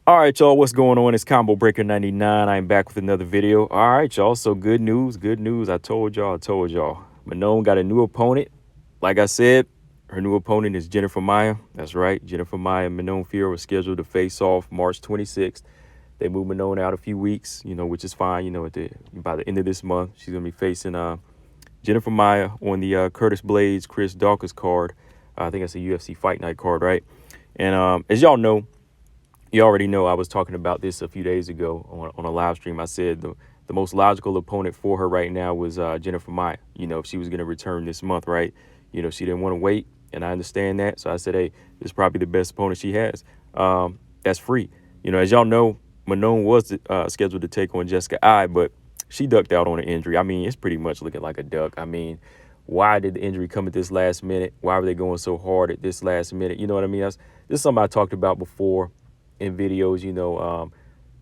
All right, y'all, what's going on? It's Combo Breaker 99. I'm back with another video. All right, y'all, so good news, good news. I told y'all. Manon got a new opponent. Like I said, her new opponent is Jennifer Maia. That's right, Jennifer Maia and Manon Fiorot was scheduled to face off March 26th. They moved Manon out a few weeks, which is fine. By the end of this month, she's going to be facing Jennifer Maia on the Curtis Blades, Chris Dawkins card. I think that's a UFC Fight Night card, right? And as y'all know, you already know I was talking about this a few days ago on a live stream. I said the most logical opponent for her right now was Jennifer Maia. If she was going to return this month, right? She didn't want to wait, and I understand that. So I said, hey, this is probably the best opponent she has. That's free. As y'all know, Manon was scheduled to take on Jessica Ai, but she ducked out on an injury. I mean, it's pretty much looking like a duck. I mean, why did the injury come at this last minute? Why were they going so hard at this last minute? You know what I mean? This is something I talked about before in videos,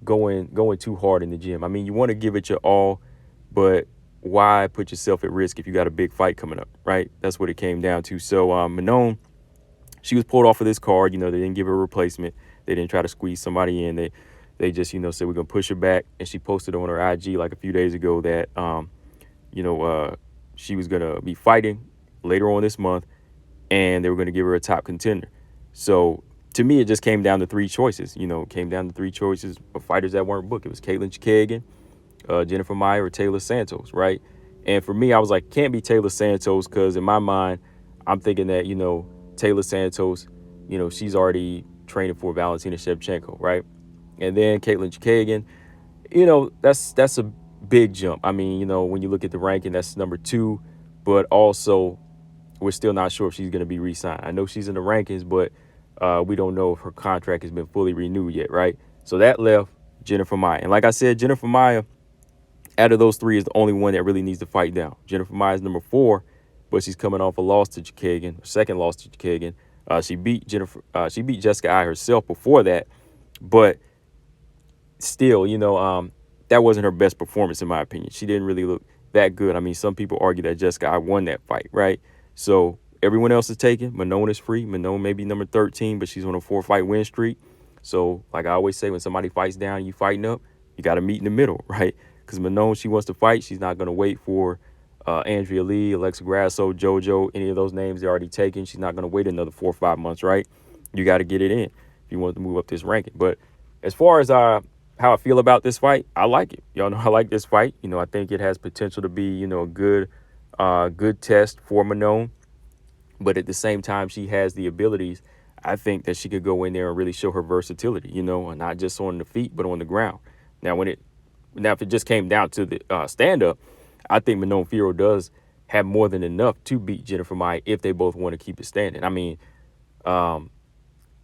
going too hard in the gym. I mean, you want to give it your all, but why put yourself at risk if you got a big fight coming up, right? That's what it came down to. So Manon, she was pulled off of this card. They didn't give her a replacement. They didn't try to squeeze somebody in. They just, said we're going to push her back. And she posted on her IG like a few days ago that, she was going to be fighting later on this month, and they were going to give her a top contender. So to me, it just came down to three choices. It came down to three choices of fighters that weren't booked. It was Katlyn Chookagian, Jennifer Maia, or Taylor Santos, right? And for me, I was like, can't be Taylor Santos, because in my mind, I'm thinking that, Taylor Santos, she's already training for Valentina Shevchenko, right? And then Katlyn Chookagian, that's a big jump. I mean, when you look at the ranking, that's number 2, but also we're still not sure if she's going to be re-signed. I know she's in the rankings, but we don't know if her contract has been fully renewed yet, right? So that left Jennifer Maia. And like I said, Jennifer Maia, out of those three, is the only one that really needs to fight down. Jennifer Maia is number 4, but she's coming off a loss to Chookagian, second loss to Chookagian. She beat Jessica Ai herself before that, but still, that wasn't her best performance in my opinion. She didn't really look that good. I mean, some people argue that Jessica Ai won that fight, right? So everyone else is taken. Manon is free. Manon may be number 13, but she's on a 4-fight win streak. So like I always say, when somebody fights down, you fighting up, you got to meet in the middle, right? Because Manon, she wants to fight. She's not going to wait for Andrea Lee, Alexa Grasso, JoJo, any of those names they already taken. She's not going to wait another 4 or 5 months, right? You got to get it in if you want to move up this ranking. But as far as how I feel about this fight, I like it. Y'all know I like this fight. I think it has potential to be, a good test for Manon. But at the same time, she has the abilities. I think that she could go in there and really show her versatility, and not just on the feet, but on the ground. Now, if it just came down to the stand-up, I think Manon Fiorot does have more than enough to beat Jennifer Maia if they both want to keep it standing. I mean,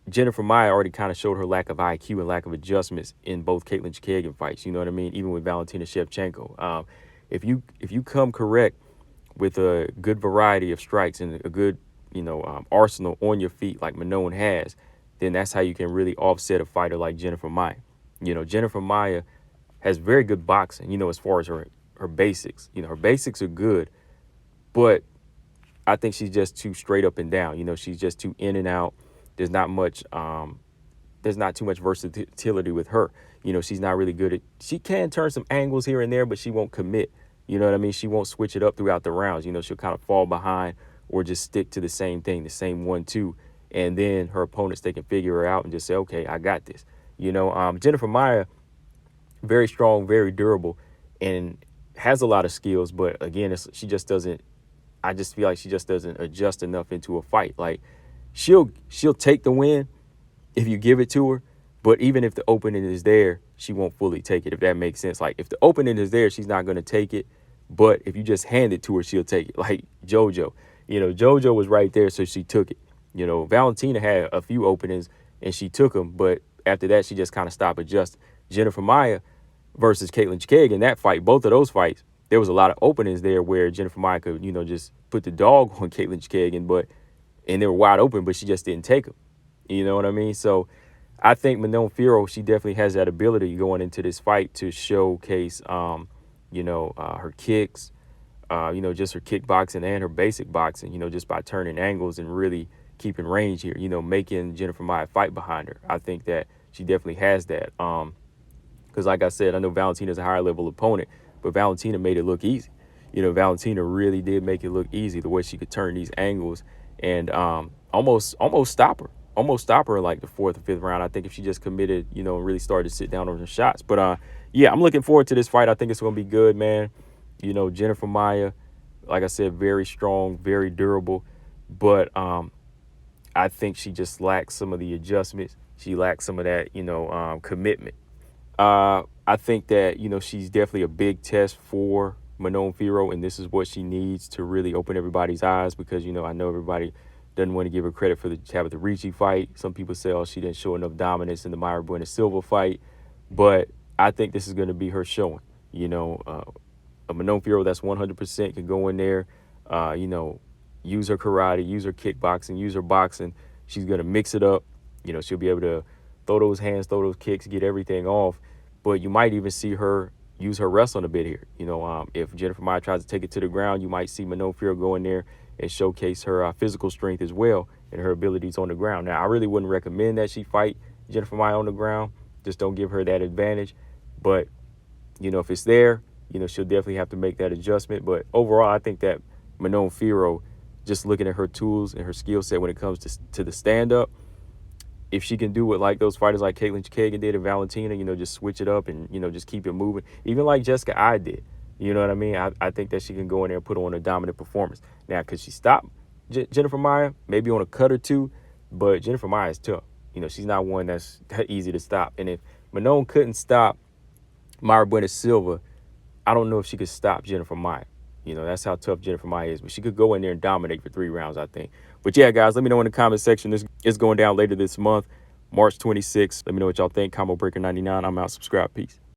Jennifer Maia already kind of showed her lack of IQ and lack of adjustments in both Katlyn Chookagian fights. You know what I mean? Even with Valentina Shevchenko. If you come correct with a good variety of strikes and a good arsenal on your feet like Manon has, then that's how you can really offset a fighter like Jennifer Maia. Jennifer Maia has very good boxing. As far as her basics. Her basics are good, but I think she's just too straight up and down. She's just too in and out. There's not too much versatility with her. She's not really good at, she can turn some angles here and there, but she won't commit. You know what I mean? She won't switch it up throughout the rounds. She'll kind of fall behind or just stick to the same thing, the same 1-2. And then her opponents, they can figure her out and just say, okay, I got this. Jennifer Maia, very strong, very durable, and has a lot of skills. But again, she just doesn't, I just feel like she just doesn't adjust enough into a fight. Like, she'll take the win if you give it to her, but even if the opening is there, she won't fully take it, if that makes sense. Like, if the opening is there, she's not going to take it, but if you just hand it to her, she'll take it. Like JoJo. JoJo was right there, so she took it. Valentina had a few openings, and she took them, but after that, she just kind of stopped adjusting. Jennifer Maia versus Katlyn Chookagian, that fight, both of those fights, there was a lot of openings there where Jennifer Maia could, just put the dog on Katlyn Chookagian, and they were wide open, but she just didn't take them. You know what I mean? So I think Manon Fiorot, she definitely has that ability going into this fight to showcase, her kicks, just her kickboxing and her basic boxing, just by turning angles and really keeping range here, making Jennifer Maia fight behind her. I think that She definitely has that. Because like I said, I know Valentina's a higher level opponent, but Valentina made it look easy. Valentina really did make it look easy the way she could turn these angles and almost stop her. Almost stop her in like the fourth or fifth round. I think if she just committed, and really started to sit down on her shots. But yeah, I'm looking forward to this fight. I think it's gonna be good, man. Jennifer Maia, like I said, very strong, very durable. But I think she just lacks some of the adjustments. She lacks some of that, commitment. I think that, she's definitely a big test for Manon Fiorot, and this is what she needs to really open everybody's eyes because, I know everybody doesn't want to give her credit for the Tabitha Ricci fight. Some people say, oh, she didn't show enough dominance in the Maia Silva fight. But I think this is going to be her showing. A Manon Fiorot that's 100% can go in there, use her karate, use her kickboxing, use her boxing. She's going to mix it up. She'll be able to throw those hands, throw those kicks, get everything off. But you might even see her use her wrestling a bit here. If Jennifer Maia tries to take it to the ground, you might see Manon Fiorot go in there and showcase her physical strength as well and her abilities on the ground. Now, I really wouldn't recommend that she fight Jennifer Maia on the ground. Just don't give her that advantage. But, if it's there, she'll definitely have to make that adjustment. But overall, I think that Manon Fiorot, just looking at her tools and her skill set when it comes to the stand-up, if she can do what like those fighters like Caitlin Kagan did and Valentina, just switch it up and, just keep it moving. Even like Jessica I did. You know what I mean? I think that she can go in there and put on a dominant performance. Now, could she stop Jennifer Maia? Maybe on a cut or two, but Jennifer Maia is tough. She's not one that's that easy to stop. And if Manon couldn't stop Maia Silva, I don't know if she could stop Jennifer Maia. That's how tough Jennifer Maia is. But she could go in there and dominate for 3 rounds, I think. But yeah, guys, let me know in the comment section. This is going down later this month, March 26th. Let me know what y'all think. Combo Breaker 99. I'm out. Subscribe. Peace.